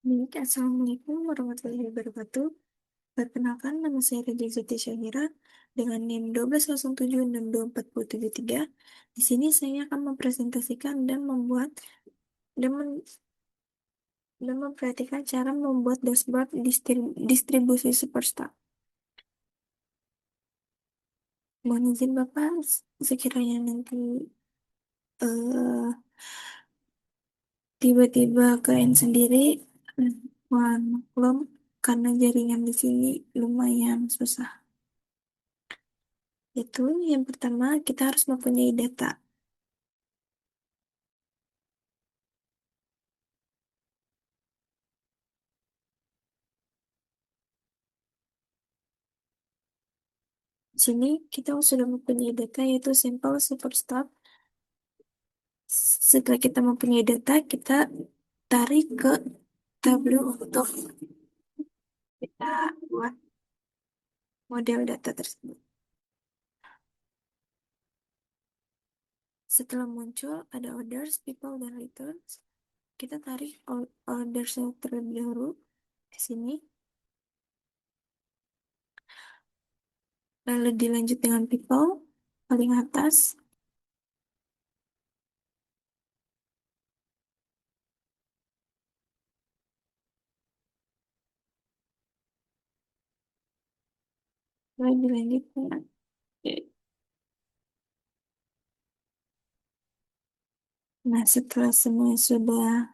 Baik, Assalamualaikum warahmatullahi wabarakatuh. Perkenalkan, nama saya Reja Zati Syahira dengan NIM 120762473. Di sini saya akan mempresentasikan dan membuat dan, men- dan memperhatikan cara membuat dashboard distribusi Superstar. Mohon izin Bapak, sekiranya nanti eh, tiba-tiba ke end sendiri, mohon maklum karena jaringan di sini lumayan susah. Itu yang pertama, kita harus mempunyai data. Di sini kita sudah mempunyai data yaitu sampel superstar. Setelah kita mempunyai data, kita tarik ke Tableau untuk kita buat model data tersebut. Setelah muncul ada orders, people, dan returns. Kita tarik orders yang terlebih dahulu di sini. Lalu dilanjut dengan people paling atas. Lalu dilanjut dengan Nah, setelah semua sudah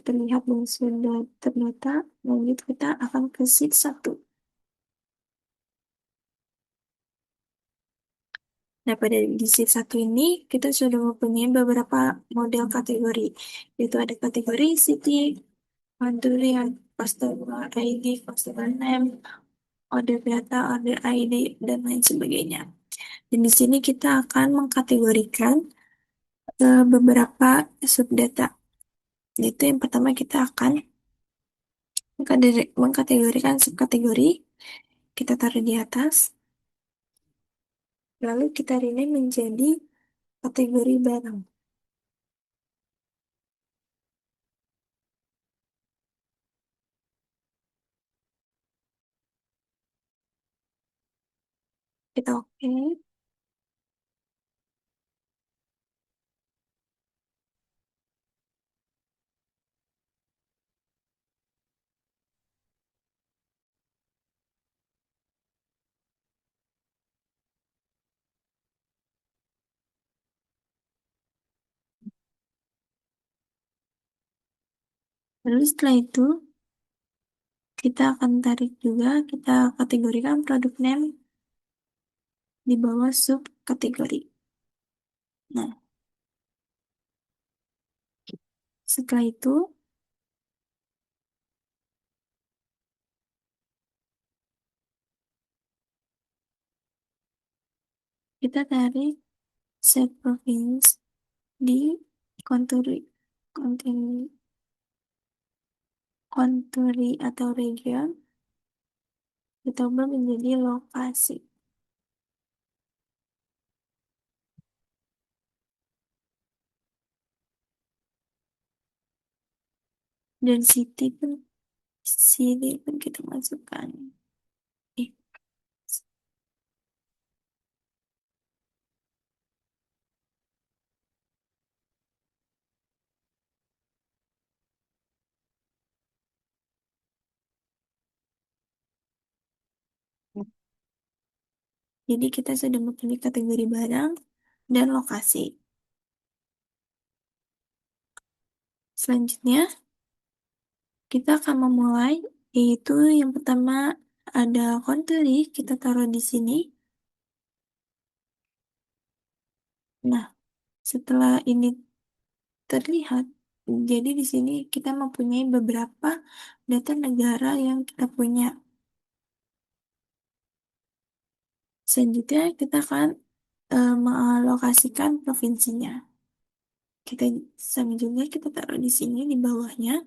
terlihat dan sudah terdata, lanjut kita akan ke sheet 1. Nah, pada di sheet 1 ini, kita sudah mempunyai beberapa model kategori, yaitu ada kategori city, country, customer ID, customer name, order data, order ID, dan lain sebagainya. Dan di sini kita akan mengkategorikan beberapa subdata. Yaitu yang pertama kita akan mengkategorikan subkategori, kita taruh di atas. Lalu kita rename menjadi kategori barang. Kita oke. Lalu setelah itu, kita akan tarik juga, kita kategorikan produk name di bawah subkategori. Nah, setelah itu, kita tarik set province di country, country, country atau region, kita ubah menjadi lokasi. Dan city pun kita masukkan. Eh, Jadi kita sudah mempunyai kategori barang dan lokasi. Selanjutnya, kita akan memulai, yaitu yang pertama ada country, kita taruh di sini. Nah, setelah ini terlihat, jadi di sini kita mempunyai beberapa data negara yang kita punya. Selanjutnya, kita akan mengalokasikan provinsinya. Kita sama juga kita taruh di sini di bawahnya.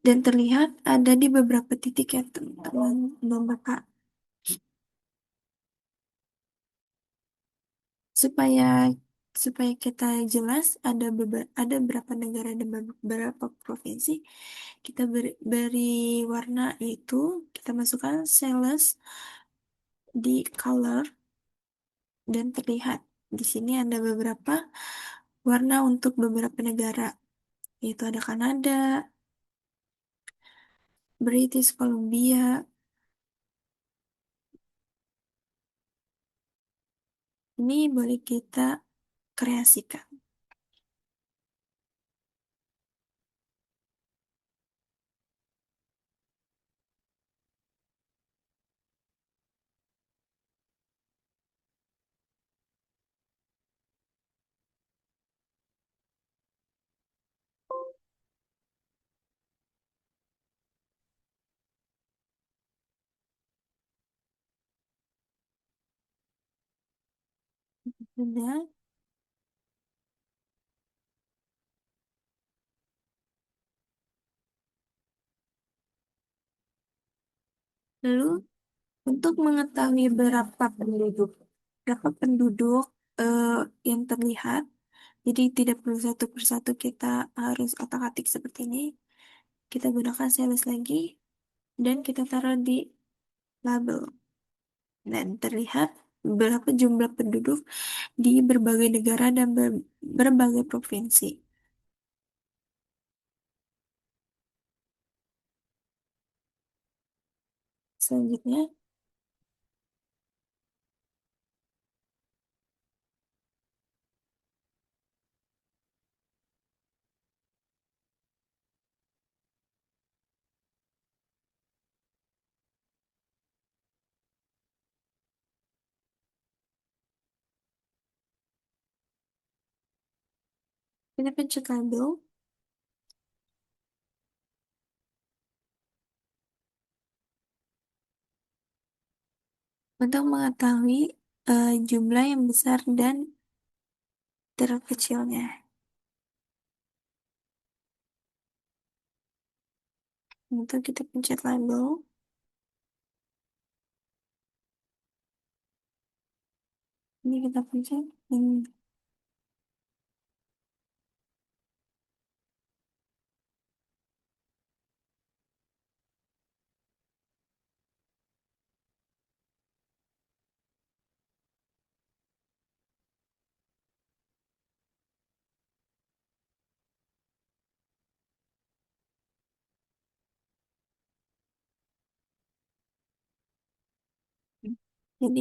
Dan terlihat ada di beberapa titik ya teman-teman dan Bapak. Supaya supaya kita jelas ada berapa negara dan beberapa provinsi, kita beri warna, yaitu kita masukkan sales di color dan terlihat. Di sini ada beberapa warna untuk beberapa negara, yaitu ada Kanada, British Columbia. Ini boleh kita kreasikan. Sudah. Lalu untuk mengetahui berapa penduduk eh, yang terlihat, jadi tidak perlu satu persatu kita harus otak-atik seperti ini. Kita gunakan sales lagi dan kita taruh di label. Dan terlihat berapa jumlah penduduk di berbagai negara dan berbagai provinsi. Selanjutnya, kita pencet label untuk mengetahui jumlah yang besar dan terkecilnya. Untuk kita pencet label, ini kita pencet ini. Jadi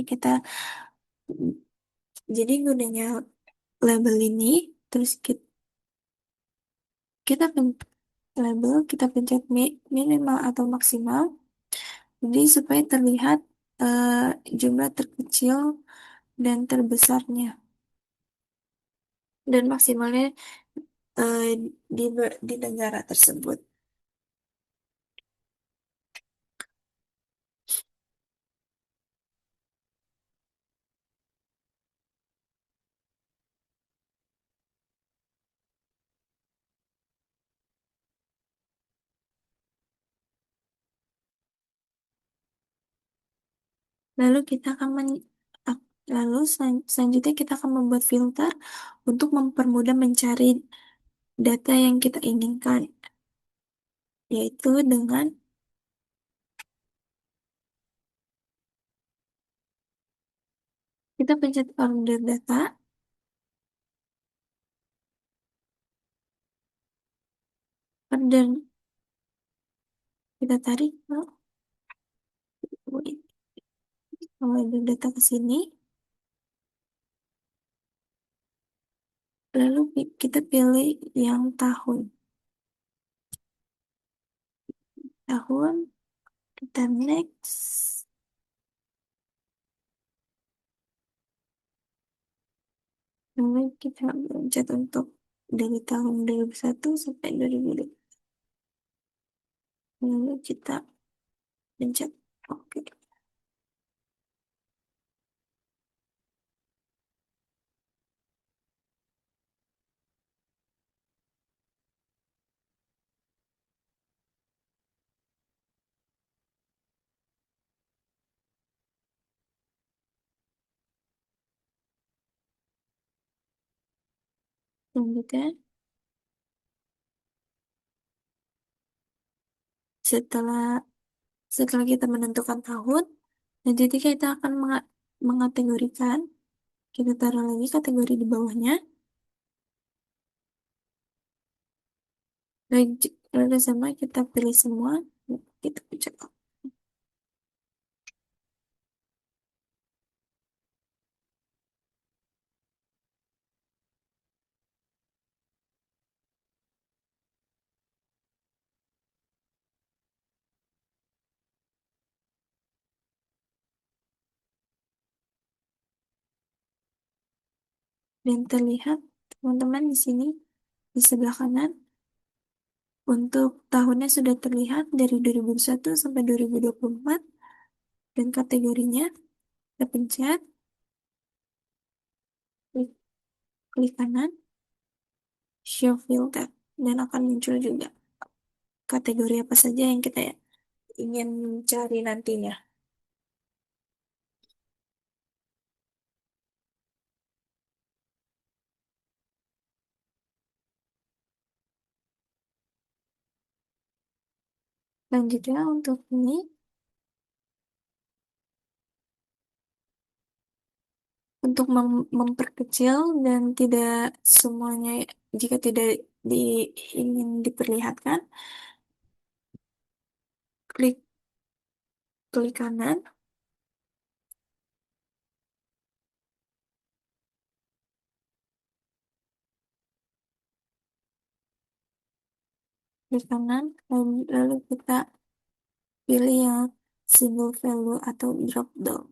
jadi gunanya label ini, terus kita pencet label, kita pencet minimal atau maksimal, jadi supaya terlihat eh, jumlah terkecil dan terbesarnya, dan maksimalnya eh, di negara tersebut. Lalu kita akan lalu selanjutnya kita akan membuat filter untuk mempermudah mencari data yang kita inginkan, yaitu dengan kita pencet order data, order kita tarik order data ke sini, lalu kita pilih yang tahun, kita next, lalu kita pencet untuk dari tahun 2001 sampai 2002, lalu kita pencet oke. Selanjutnya, setelah setelah kita menentukan tahun, nanti kita akan mengategorikan. Kita taruh lagi kategori di bawahnya. Lalu sama kita pilih semua. Kita pencet. Dan terlihat teman-teman di sini di sebelah kanan untuk tahunnya sudah terlihat dari 2021 sampai 2024 dan kategorinya kita pencet klik, klik kanan show filter dan akan muncul juga kategori apa saja yang kita ingin cari nantinya. Selanjutnya untuk ini untuk memperkecil dan tidak semuanya jika tidak ingin diperlihatkan, klik klik kanan, klik kanan, lalu kita pilih yang single value atau drop down.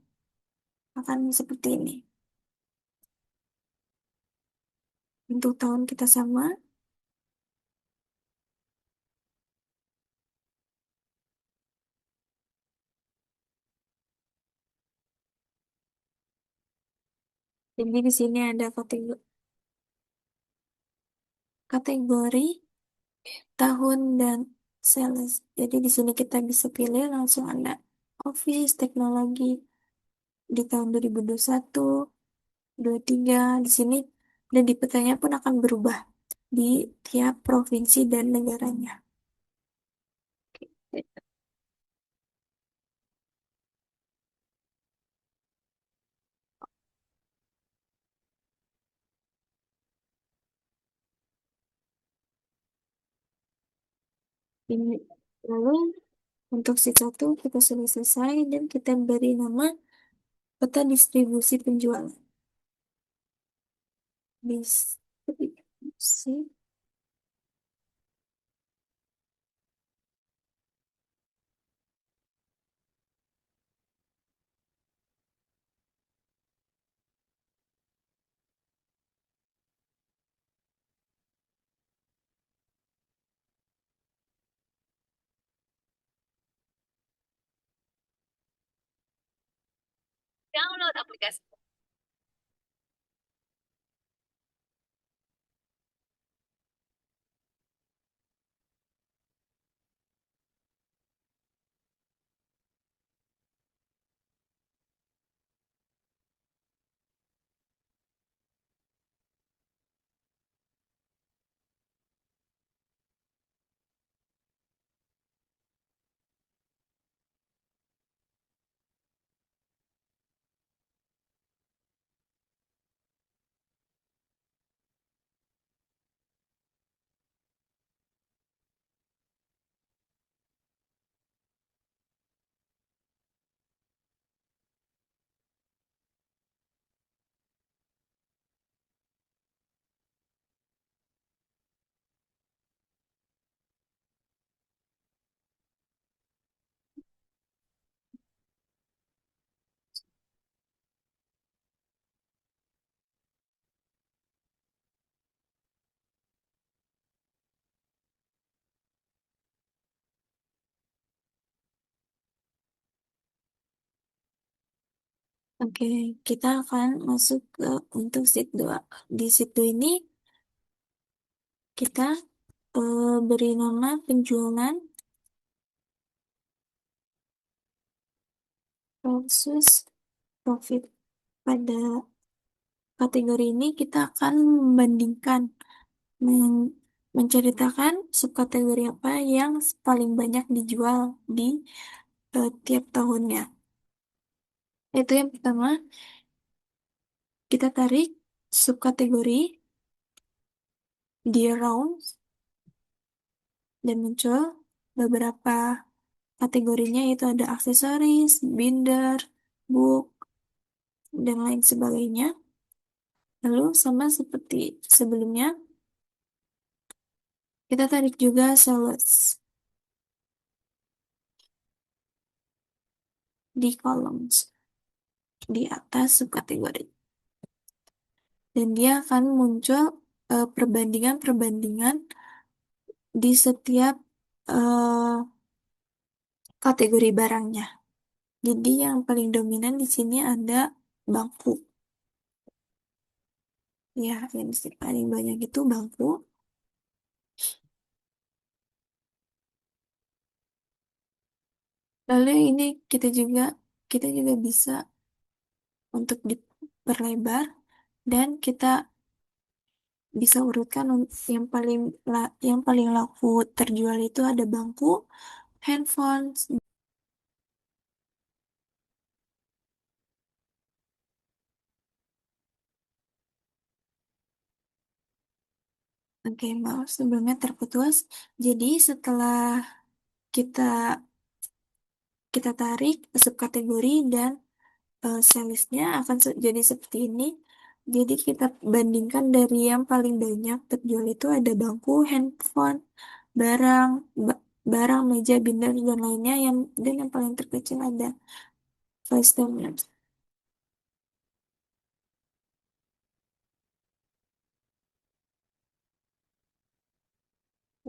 Akan seperti ini. Untuk tahun kita sama, jadi di sini ada kategori tahun dan sales. Jadi di sini kita bisa pilih langsung ada office, teknologi di tahun 2021, 23 di sini dan di petanya pun akan berubah di tiap provinsi dan negaranya. Ini lalu untuk si satu kita sudah selesai dan kita beri nama peta distribusi penjualan. Distribusi. Download aplikasi. Oke, kita akan masuk ke untuk sheet 2. Di sheet 2 ini kita beri nama penjualan versus profit. Pada kategori ini kita akan membandingkan men- menceritakan subkategori apa yang paling banyak dijual di tiap tahunnya. Itu yang pertama, kita tarik subkategori di rounds dan muncul beberapa kategorinya, yaitu ada aksesoris, binder, book, dan lain sebagainya. Lalu sama seperti sebelumnya, kita tarik juga sales di columns di atas subkategori. Dan dia akan muncul perbandingan-perbandingan di setiap eh, kategori barangnya. Jadi yang paling dominan di sini ada bangku. Ya, yang paling banyak itu bangku. Lalu ini kita juga bisa untuk diperlebar dan kita bisa urutkan yang paling laku terjual itu ada bangku, handphone, oke, maaf sebelumnya terputus. Jadi setelah kita kita tarik subkategori dan salesnya akan jadi seperti ini. Jadi kita bandingkan dari yang paling banyak terjual itu ada bangku, handphone, barang, barang, meja, binder, dan lainnya, dan yang paling terkecil ada customers.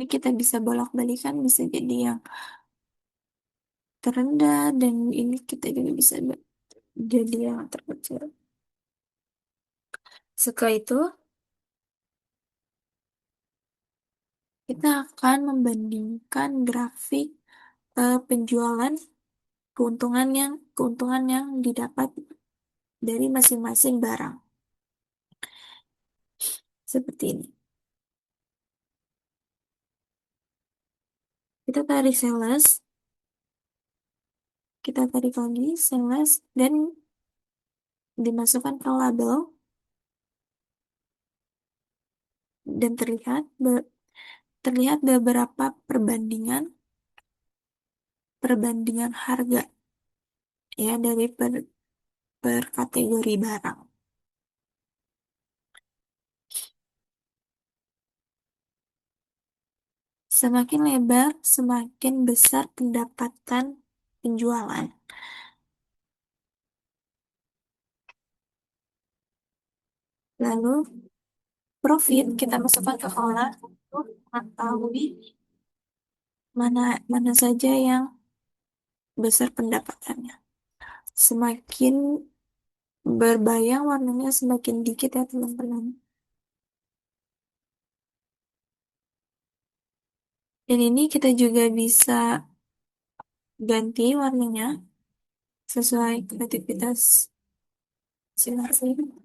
Ini kita bisa bolak-balikan, bisa jadi yang terendah, dan ini kita juga bisa jadi yang terkecil. Setelah itu, kita akan membandingkan grafik penjualan, keuntungan yang didapat dari masing-masing barang. Seperti ini. Kita tarik sales, kita tarik lagi sales, dan dimasukkan ke label, dan terlihat beberapa perbandingan perbandingan harga, ya, dari per kategori barang. Semakin lebar, semakin besar pendapatan penjualan. Lalu profit kita masukkan ke kolom untuk mengetahui mana mana saja yang besar pendapatannya. Semakin berbayang warnanya, semakin dikit ya teman-teman. Dan ini kita juga bisa ganti warnanya sesuai kreativitas masing-masing.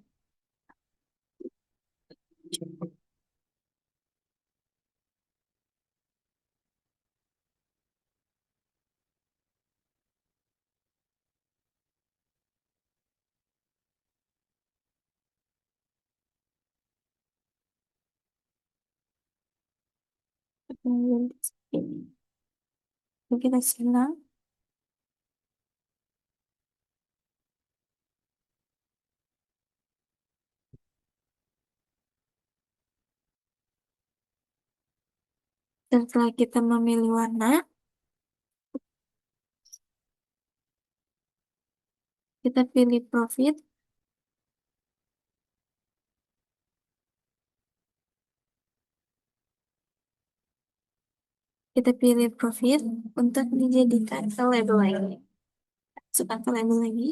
Kemudian ini. Ini kita silang. Dan setelah kita memilih warna, kita pilih profit. Kita pilih profit untuk dijadikan ke label lagi. Masukkan ke label lagi.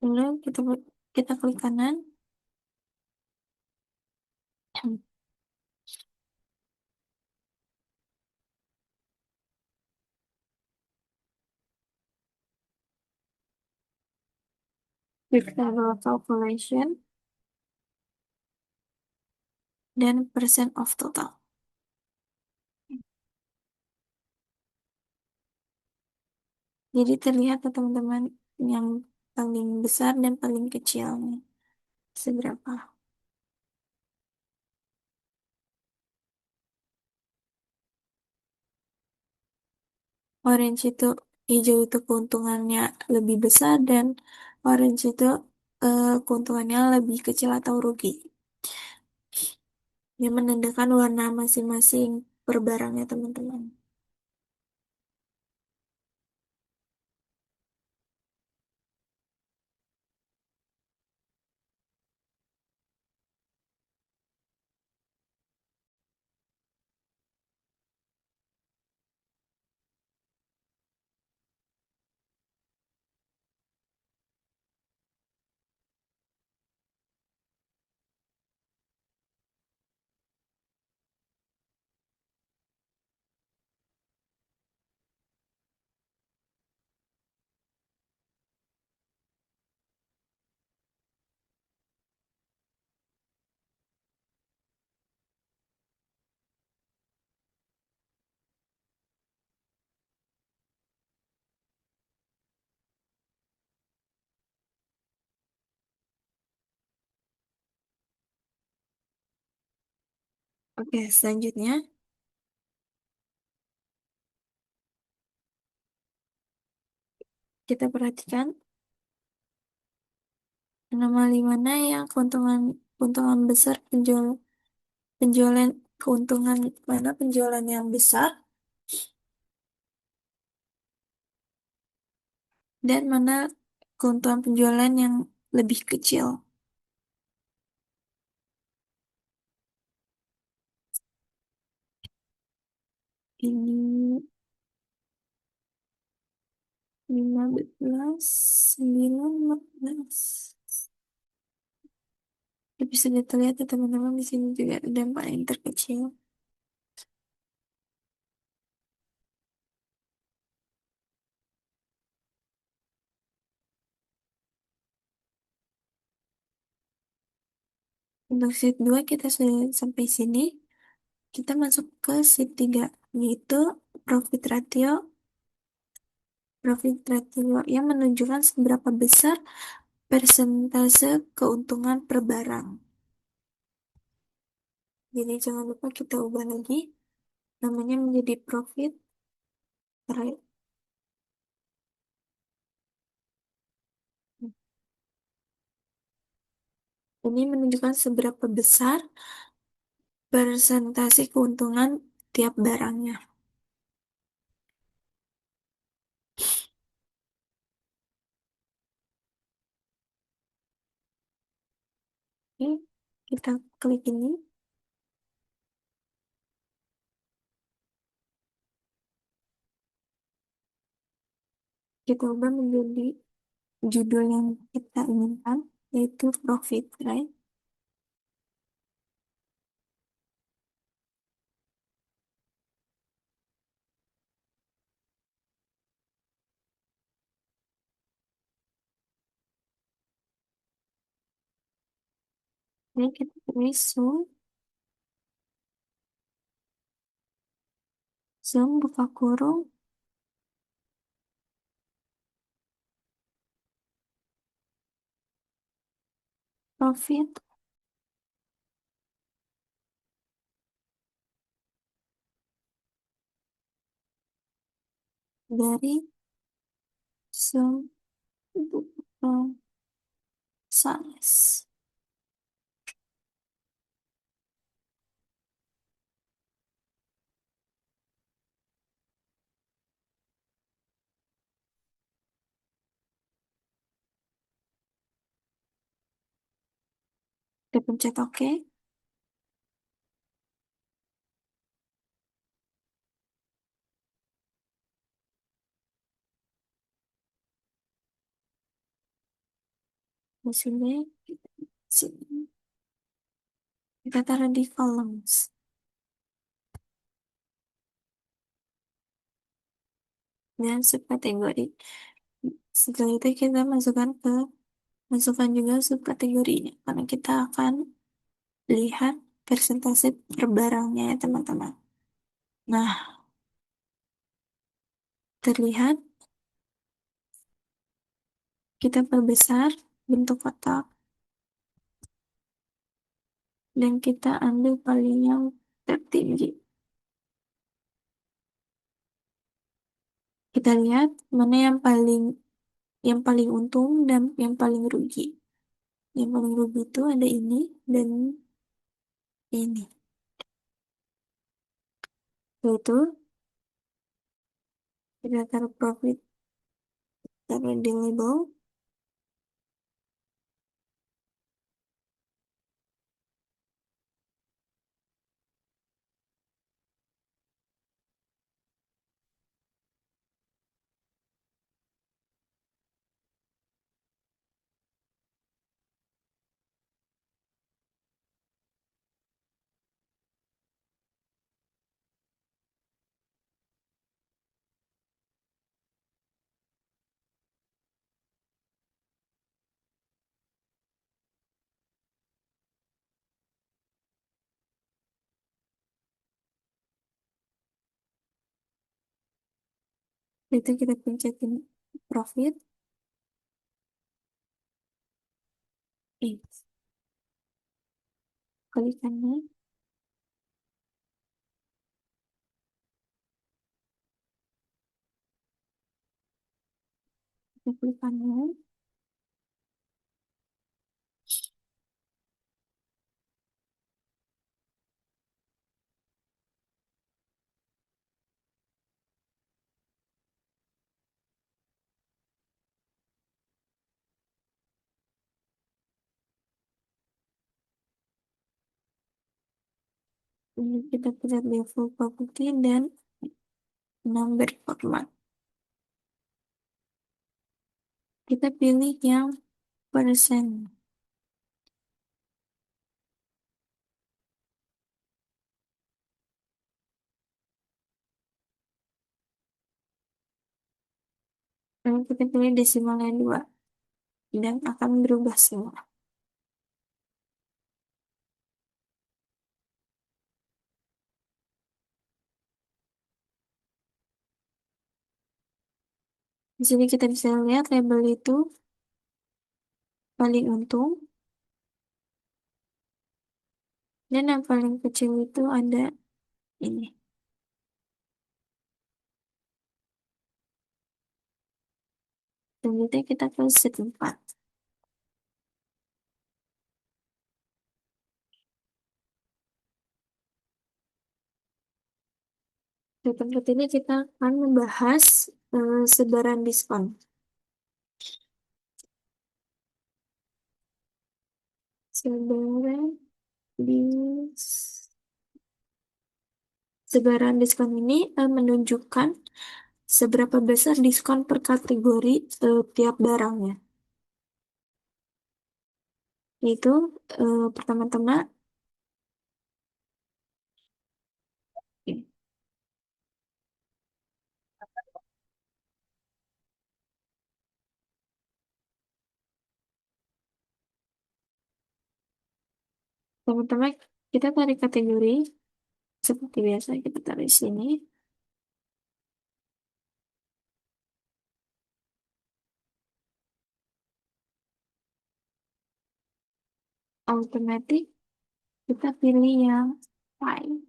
Lalu kita klik kanan. with table calculation, dan percent of total. Jadi terlihat ya teman-teman yang paling besar dan paling kecilnya seberapa. Orange itu, hijau itu keuntungannya lebih besar dan orange itu keuntungannya lebih kecil atau rugi. Yang menandakan warna masing-masing per barangnya teman-teman. Oke, selanjutnya kita perhatikan anomali mana yang keuntungan keuntungan besar penjualan keuntungan mana penjualan yang besar dan mana keuntungan penjualan yang lebih kecil. Ini 15, 9, 14. Bisa kita lihat ya teman-teman di sini juga ada dampak yang terkecil. Untuk sheet 2 kita sudah sampai sini. Kita masuk ke sheet 3 yaitu profit ratio. Profit ratio yang menunjukkan seberapa besar persentase keuntungan per barang. Jadi jangan lupa kita ubah lagi namanya menjadi profit rate. Ini menunjukkan seberapa besar persentase keuntungan tiap barangnya. Oke, kita klik ini. Kita ubah menjadi judul yang kita inginkan, yaitu profit, right? Ini kita tulis zoom buka kurung, profit dari zoom buka size. Kita pencet OK. Di sini, sini. Kita taruh di columns. Dan subkategori. Setelah itu kita masukkan ke Masukkan juga subkategorinya, karena kita akan lihat persentase per barangnya ya teman-teman. Nah, terlihat kita perbesar bentuk kotak dan kita ambil paling yang tertinggi. Kita lihat mana yang paling untung dan yang paling rugi. Yang paling rugi itu ada ini dan ini. Yaitu kita taruh profit, taruh di label. Itu kita pencetin profit. Eh, klik kanan. Kita klik kanan. Ini kita pilih level property dan number format. Kita pilih yang persen. Lalu kita pilih desimalnya 2 dan akan berubah semua. Di sini kita bisa lihat label itu paling untung dan yang paling kecil itu ada ini. Selanjutnya kita ke sheet 4. Di tempat ini kita akan membahas sebaran diskon. Sebaran dis Sebaran diskon ini menunjukkan seberapa besar diskon per kategori tiap barangnya. Itu pertama-tama pertama-tama kita tarik kategori seperti biasa kita tarik di sini. Automatic kita pilih yang file.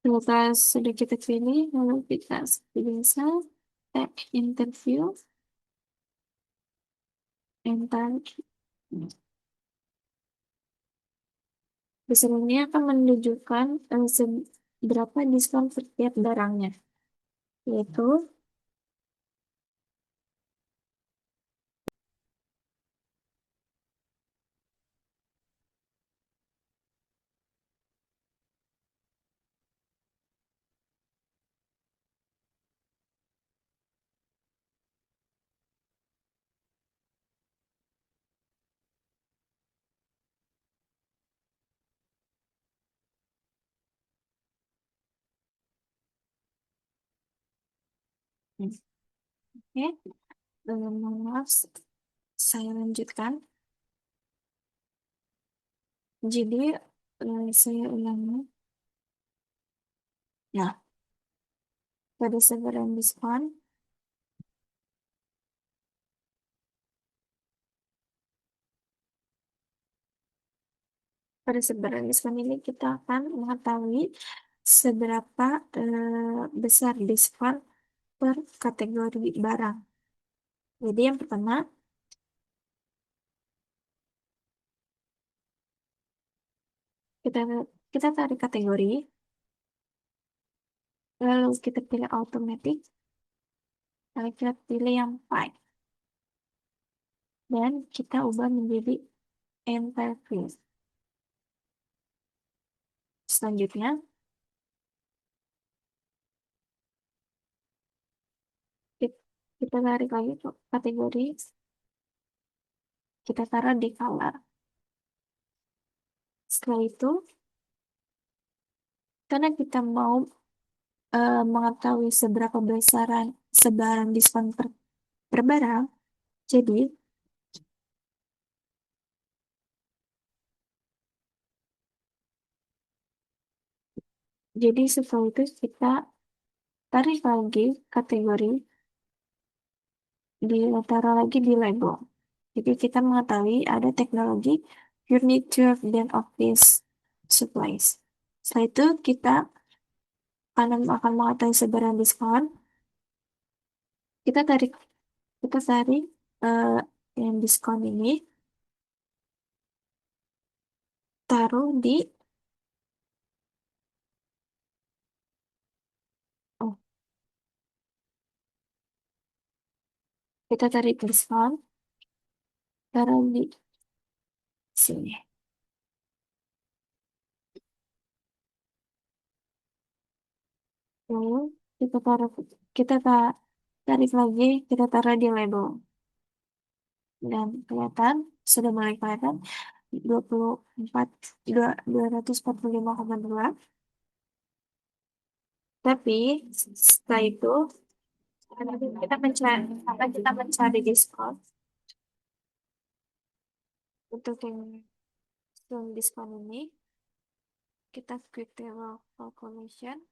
Setelah sudah kita pilih, lalu kita seperti biasa tag interview, enter. Di ini akan menunjukkan berapa diskon setiap barangnya. yaitu oke, mohon maaf, saya lanjutkan. Jadi, saya ulangi. Nah, pada sebaran diskon, pada sebaran diskon ini kita akan mengetahui seberapa besar diskon per kategori barang. Jadi yang pertama, kita kita tarik kategori, lalu kita pilih automatic, lalu kita pilih yang pie, dan kita ubah menjadi entire field. Selanjutnya, ki- kita tarik lagi ke kategori, kita taruh di color. Setelah itu, karena kita mau mengetahui seberapa besaran sebaran diskon per barang, jadi setelah itu kita tarik lagi kategori, ditaruh lagi di label. Jadi kita mengetahui ada teknologi furniture dan office supplies. Setelah itu kita akan mengetahui sebaran diskon. Kita tarik eh, yang diskon ini, taruh di, oh, kita tarik diskon, taruh di sini. Lalu kita taruh, kita tarik lagi, kita taruh di label. Dan kelihatan, sudah mulai kelihatan 24, 245,2. Tapi setelah itu, kita mencari diskon. Untuk yang diskon ini, kita quick table calculation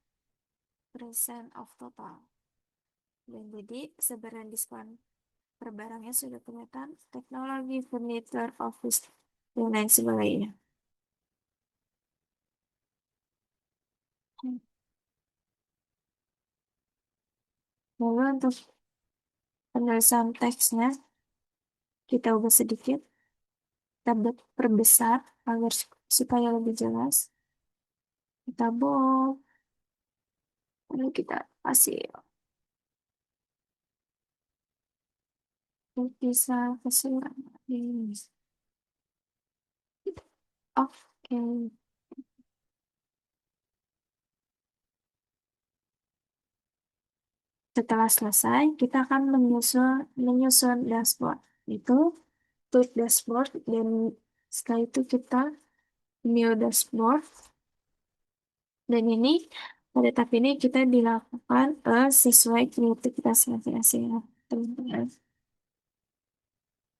percent of total. Dan jadi sebaran diskon per barangnya sudah kelihatan, teknologi, furniture, office, dan lain sebagainya. Lalu untuk penulisan teksnya, kita ubah sedikit, kita perbesar agar supaya lebih jelas. Kita bold, lalu kita kasih bisa keseluruhan ini. Oke, setelah selesai, kita akan menyusun dashboard. Itu klik dashboard, dan setelah itu kita new dashboard. Dan ini pada tahap ini kita dilakukan sesuai kreativitas masing-masing ya, teman-teman.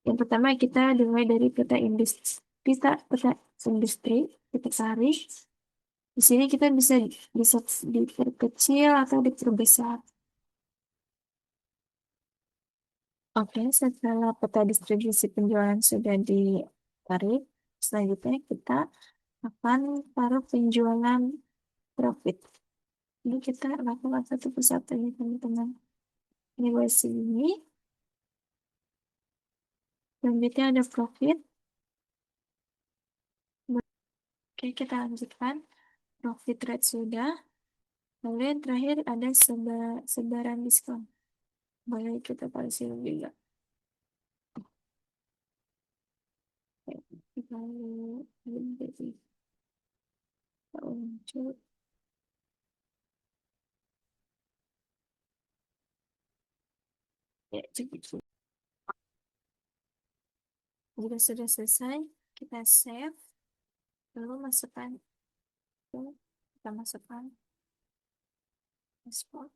Yang pertama kita dimulai dari peta industri, kita cari. Di sini kita bisa diperkecil atau diperbesar. Oke, setelah peta distribusi penjualan sudah ditarik, selanjutnya kita akan taruh penjualan profit. Ini kita lakukan satu persatu ya teman-teman. Ini buat sini. Selanjutnya ada profit. Oke, kita lanjutkan. Profit rate sudah. Lalu yang terakhir ada sebaran diskon. Boleh kita kasih juga. Kalau jadi muncul ya cukup. Jika sudah selesai, kita save. Lalu masukkan kita masukkan paspor.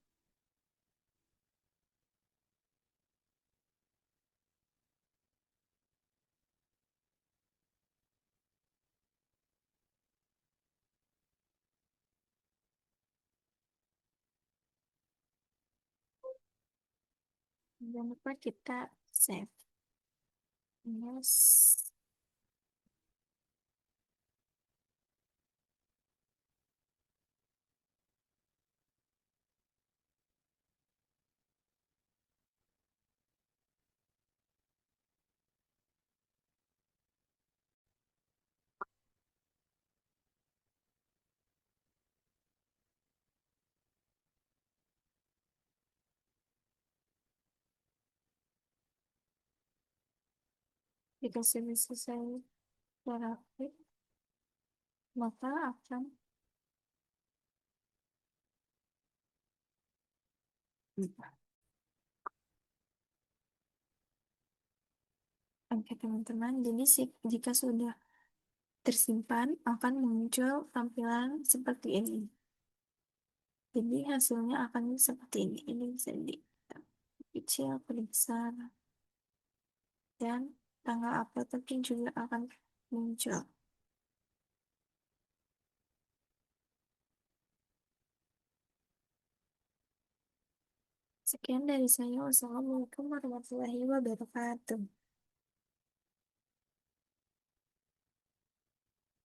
Jangan lupa kita save. Yes. Jika sudah selesai grafik, maka oke teman-teman, jadi jika sudah tersimpan akan muncul tampilan seperti ini. Jadi hasilnya akan seperti ini. Ini bisa di kecil, besar, dan tanggal uploadnya juga akan muncul. Sekian dari saya. Wassalamualaikum warahmatullahi wabarakatuh.